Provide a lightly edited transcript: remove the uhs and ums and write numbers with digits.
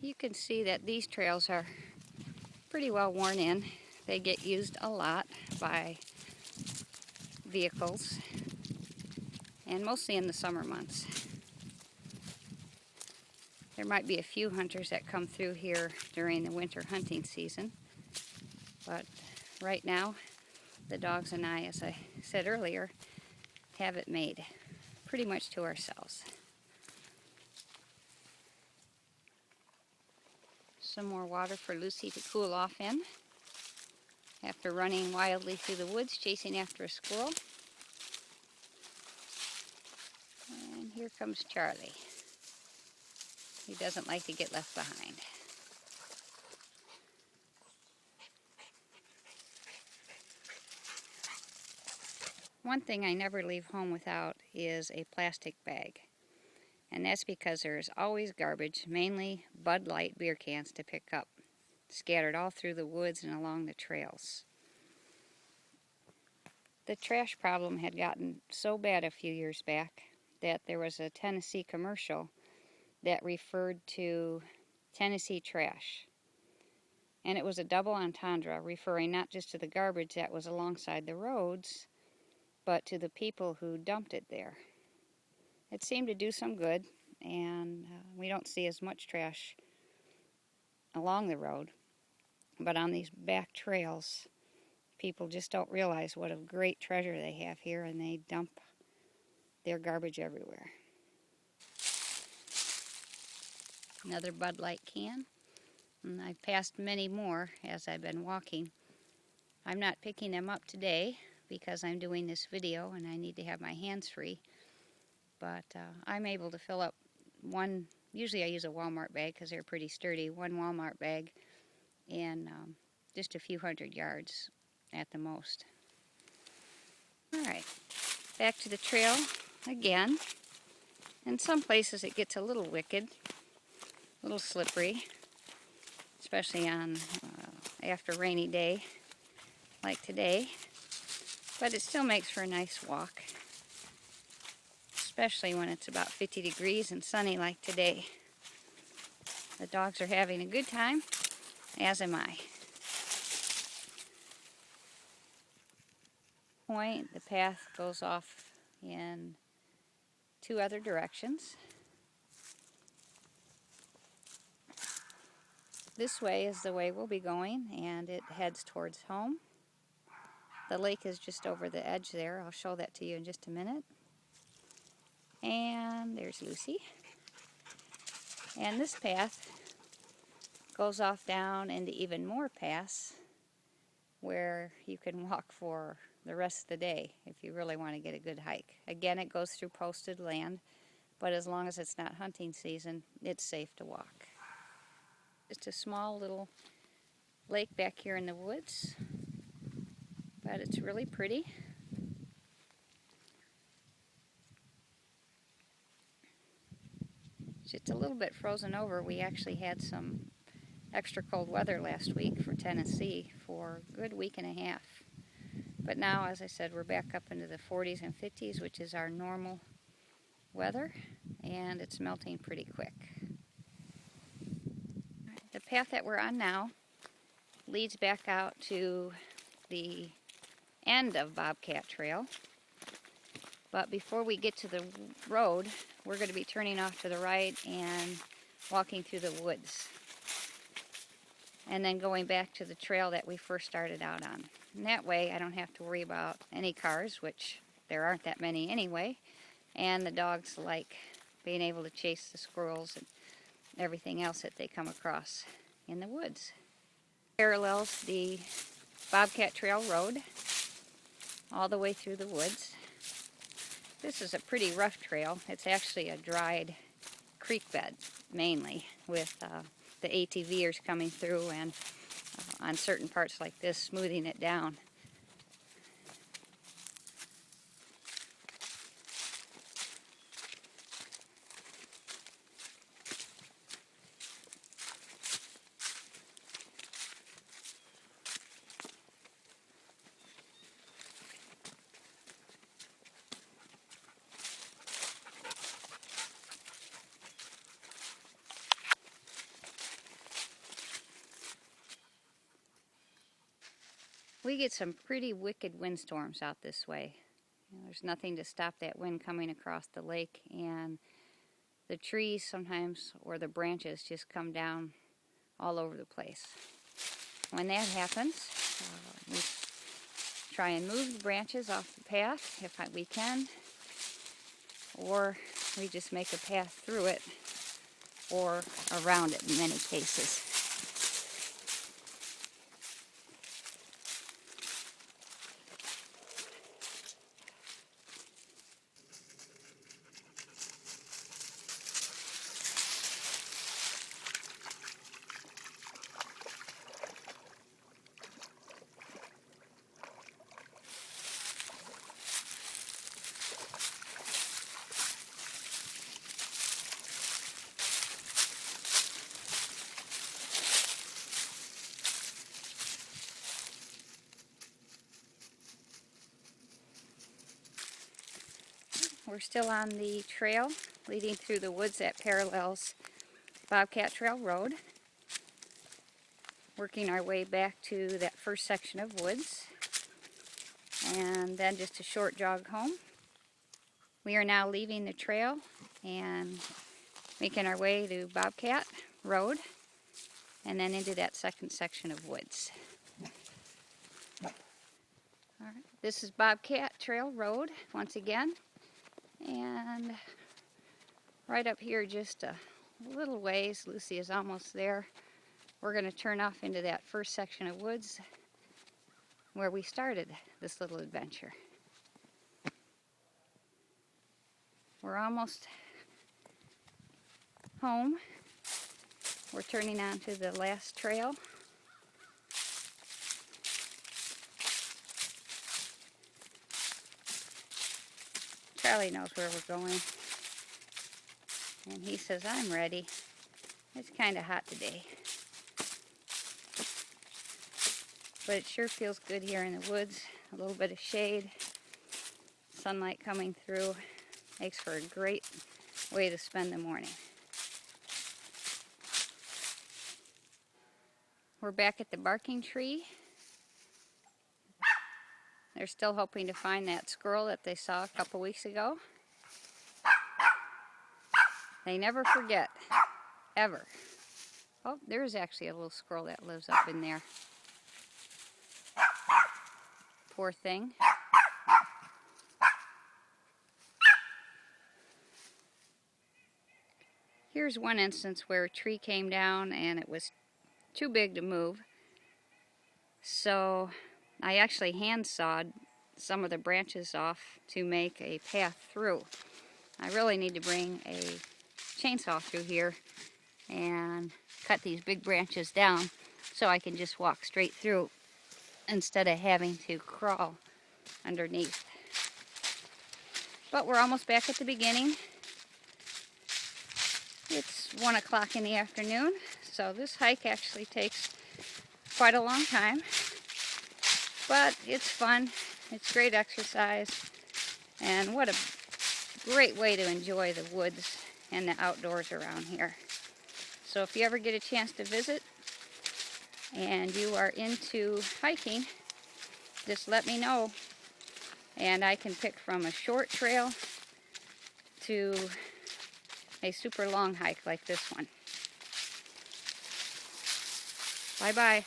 You can see that these trails are pretty well worn in. They get used a lot by vehicles, and mostly in the summer months. There might be a few hunters that come through here during the winter hunting season, but right now the dogs and I, as I said earlier, have it made pretty much to ourselves. Some more water for Lucy to cool off in after running wildly through the woods chasing after a squirrel. And here comes Charlie. He doesn't like to get left behind. One thing I never leave home without is a plastic bag. And that's because there's always garbage, mainly Bud Light beer cans to pick up, scattered all through the woods and along the trails. The trash problem had gotten so bad a few years back that there was a Tennessee commercial that referred to Tennessee trash. And it was a double entendre, referring not just to the garbage that was alongside the roads, but to the people who dumped it there. It seemed to do some good, and we don't see as much trash along the road. But on these back trails, people just don't realize what a great treasure they have here, and they dump their garbage everywhere. Another Bud Light can, and I've passed many more as I've been walking. I'm not picking them up today because I'm doing this video and I need to have my hands free. But I'm able to fill up one, usually I use a Walmart bag because they're pretty sturdy, one Walmart bag in just a few hundred yards at the most. Alright, back to the trail again. In some places it gets a little wicked, a little slippery, especially on after a rainy day like today, but it still makes for a nice walk, especially when it's about 50 degrees and sunny like today. The dogs are having a good time, as am I. Point, the path goes off in two other directions. This way is the way we'll be going, and it heads towards home. The lake is just over the edge there. I'll show that to you in just a minute. And there's Lucy. And this path goes off down into even more paths where you can walk for the rest of the day if you really want to get a good hike. Again, it goes through posted land, but as long as it's not hunting season, it's safe to walk. Just a small little lake back here in the woods, but it's really pretty. Just a little bit frozen over. We actually had some extra cold weather last week for Tennessee for a good week and a half. But now, as I said, we're back up into the 40s and 50s, which is our normal weather, and it's melting pretty quick. The path that we're on now leads back out to the end of Bobcat Trail. But before we get to the road, we're going to be turning off to the right and walking through the woods. And then going back to the trail that we first started out on. And that way I don't have to worry about any cars, which there aren't that many anyway. And the dogs like being able to chase the squirrels and everything else that they come across in the woods. Parallels the Bobcat Trail Road all the way through the woods. This is a pretty rough trail. It's actually a dried creek bed, mainly, with the ATVers coming through and on certain parts like this, smoothing it down. We get some pretty wicked windstorms out this way. There's nothing to stop that wind coming across the lake, and the trees sometimes, or the branches, just come down all over the place. When that happens, we try and move the branches off the path if we can, or we just make a path through it or around it in many cases. We're still on the trail leading through the woods that parallels Bobcat Trail Road, working our way back to that first section of woods, and then just a short jog home. We are now leaving the trail and making our way to Bobcat Road, and then into that second section of woods. All right. This is Bobcat Trail Road once again. And right up here, just a little ways, Lucy is almost there. We're going to turn off into that first section of woods where we started this little adventure. We're almost home. We're turning onto the last trail. Charlie knows where we're going, and he says, I'm ready. It's kind of hot today, but it sure feels good here in the woods. A little bit of shade, sunlight coming through, makes for a great way to spend the morning. We're back at the barking tree. They're still hoping to find that squirrel that they saw a couple weeks ago. They never forget, ever. Oh, there's actually a little squirrel that lives up in there. Poor thing. Here's one instance where a tree came down and it was too big to move. So I actually hand sawed some of the branches off to make a path through. I really need to bring a chainsaw through here and cut these big branches down so I can just walk straight through instead of having to crawl underneath. But we're almost back at the beginning. It's 1 o'clock in the afternoon, so this hike actually takes quite a long time. But it's fun, it's great exercise, and what a great way to enjoy the woods and the outdoors around here. So if you ever get a chance to visit and you are into hiking, just let me know, and I can pick from a short trail to a super long hike like this one. Bye-bye.